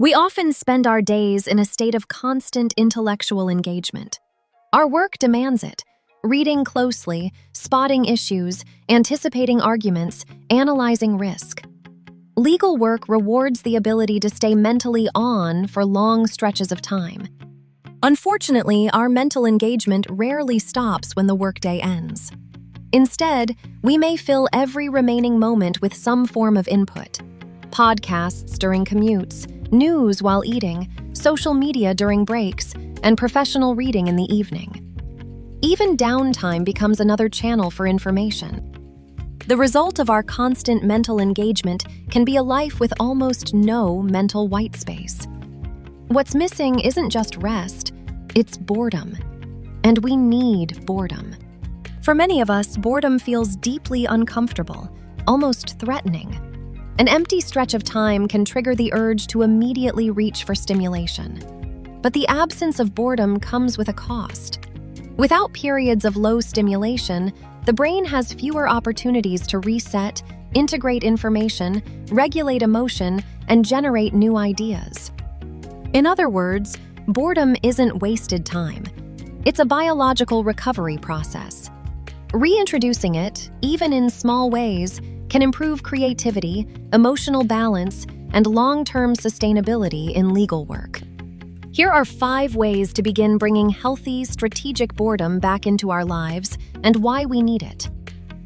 We often spend our days in a state of constant intellectual engagement. Our work demands it, reading closely, spotting issues, anticipating arguments, analyzing risk. Legal work rewards the ability to stay mentally on for long stretches of time. Unfortunately, our mental engagement rarely stops when the workday ends. Instead, we may fill every remaining moment with some form of input. Podcasts during commutes, news while eating, social media during breaks, and professional reading in the evening. Even downtime becomes another channel for information. The result of our constant mental engagement can be a life with almost no mental white space. What's missing isn't just rest, it's boredom. And we need boredom. For many of us, boredom feels deeply uncomfortable, almost threatening. An empty stretch of time can trigger the urge to immediately reach for stimulation. But the absence of boredom comes with a cost. Without periods of low stimulation, the brain has fewer opportunities to reset, integrate information, regulate emotion, and generate new ideas. In other words, boredom isn't wasted time. It's a biological recovery process. Reintroducing it, even in small ways, can improve creativity, emotional balance, and long-term sustainability in legal work. Here are 5 ways to begin bringing healthy, strategic boredom back into our lives and why we need it.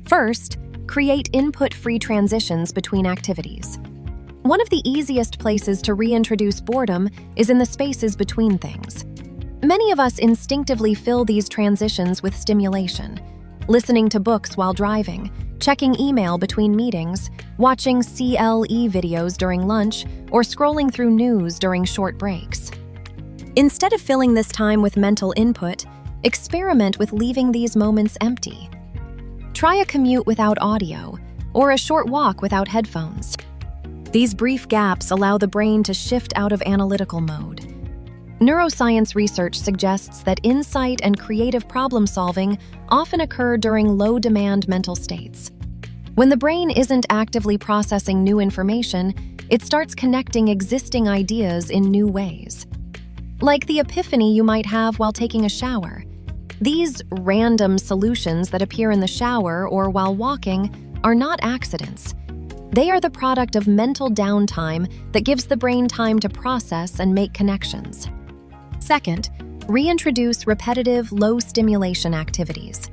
First, create input-free transitions between activities. One of the easiest places to reintroduce boredom is in the spaces between things. Many of us instinctively fill these transitions with stimulation, listening to books while driving, checking email between meetings, watching CLE videos during lunch, or scrolling through news during short breaks. Instead of filling this time with mental input, experiment with leaving these moments empty. Try a commute without audio, or a short walk without headphones. These brief gaps allow the brain to shift out of analytical mode. Neuroscience research suggests that insight and creative problem-solving often occur during low-demand mental states. When the brain isn't actively processing new information, it starts connecting existing ideas in new ways. Like the epiphany you might have while taking a shower. These random solutions that appear in the shower or while walking are not accidents. They are the product of mental downtime that gives the brain time to process and make connections. Second, reintroduce repetitive, low-stimulation activities.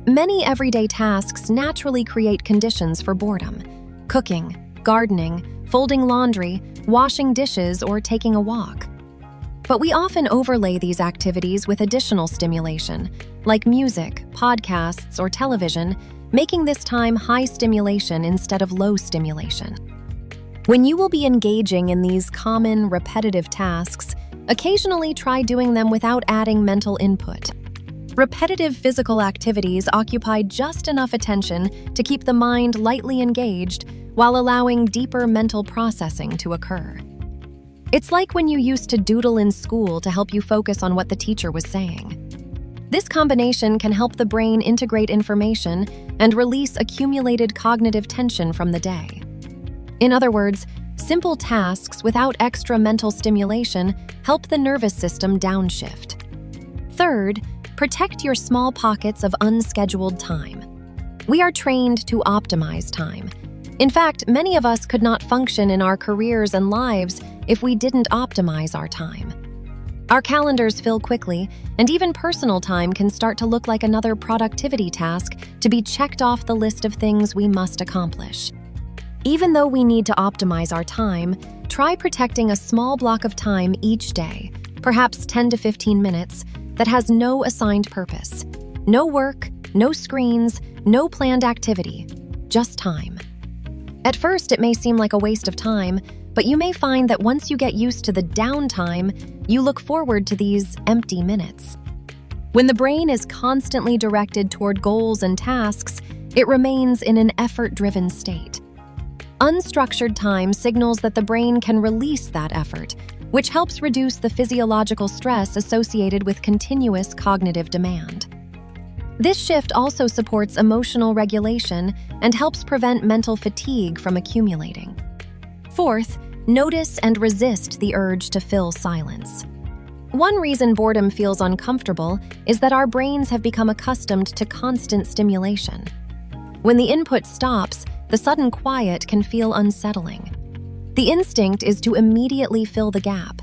Many everyday tasks naturally create conditions for boredom. Cooking, gardening, folding laundry, washing dishes, or taking a walk. But we often overlay these activities with additional stimulation, like music, podcasts, or television, making this time high stimulation instead of low stimulation. When you will be engaging in these common, repetitive tasks, occasionally try doing them without adding mental input. Repetitive physical activities occupy just enough attention to keep the mind lightly engaged while allowing deeper mental processing to occur. It's like when you used to doodle in school to help you focus on what the teacher was saying. This combination can help the brain integrate information and release accumulated cognitive tension from the day. In other words, simple tasks without extra mental stimulation help the nervous system downshift. Third, protect your small pockets of unscheduled time. We are trained to optimize time. In fact, many of us could not function in our careers and lives if we didn't optimize our time. Our calendars fill quickly, and even personal time can start to look like another productivity task to be checked off the list of things we must accomplish. Even though we need to optimize our time, try protecting a small block of time each day, perhaps 10 to 15 minutes, that has no assigned purpose. No work, no screens, no planned activity, just time. At first, it may seem like a waste of time, but you may find that once you get used to the downtime, you look forward to these empty minutes. When the brain is constantly directed toward goals and tasks, it remains in an effort-driven state. Unstructured time signals that the brain can release that effort, which helps reduce the physiological stress associated with continuous cognitive demand. This shift also supports emotional regulation and helps prevent mental fatigue from accumulating. Fourth, notice and resist the urge to fill silence. One reason boredom feels uncomfortable is that our brains have become accustomed to constant stimulation. When the input stops, the sudden quiet can feel unsettling. The instinct is to immediately fill the gap.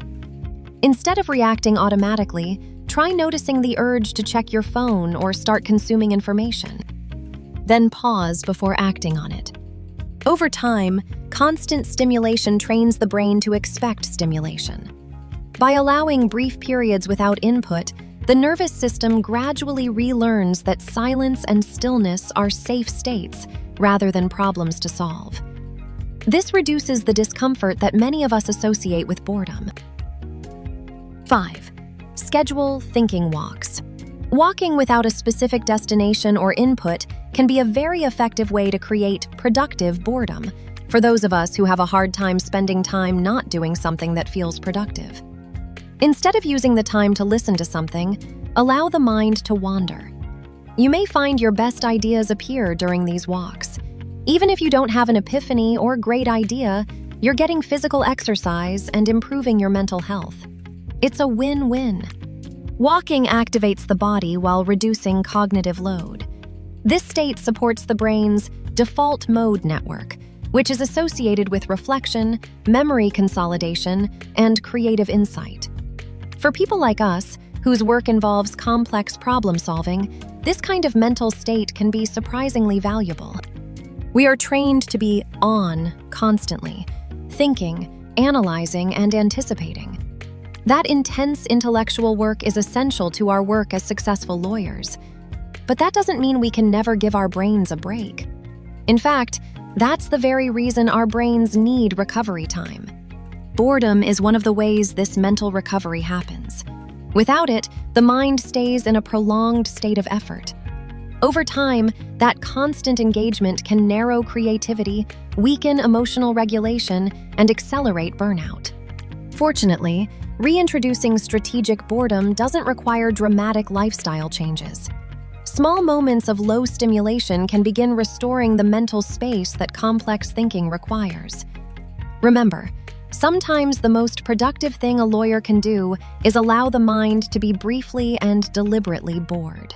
Instead of reacting automatically, try noticing the urge to check your phone or start consuming information. Then pause before acting on it. Over time, constant stimulation trains the brain to expect stimulation. By allowing brief periods without input, the nervous system gradually relearns that silence and stillness are safe states rather than problems to solve. This reduces the discomfort that many of us associate with boredom. 5. Schedule thinking walks. Walking without a specific destination or input can be a very effective way to create productive boredom for those of us who have a hard time spending time not doing something that feels productive. Instead of using the time to listen to something, allow the mind to wander. You may find your best ideas appear during these walks. Even if you don't have an epiphany or great idea, you're getting physical exercise and improving your mental health. It's a win-win. Walking activates the body while reducing cognitive load. This state supports the brain's default mode network, which is associated with reflection, memory consolidation, and creative insight. For people like us, whose work involves complex problem-solving, this kind of mental state can be surprisingly valuable. We are trained to be on constantly, thinking, analyzing, and anticipating. That intense intellectual work is essential to our work as successful lawyers. But that doesn't mean we can never give our brains a break. In fact, that's the very reason our brains need recovery time. Boredom is one of the ways this mental recovery happens. Without it, the mind stays in a prolonged state of effort. Over time, that constant engagement can narrow creativity, weaken emotional regulation, and accelerate burnout. Fortunately, reintroducing strategic boredom doesn't require dramatic lifestyle changes. Small moments of low stimulation can begin restoring the mental space that complex thinking requires. Remember, sometimes the most productive thing a lawyer can do is allow the mind to be briefly and deliberately bored.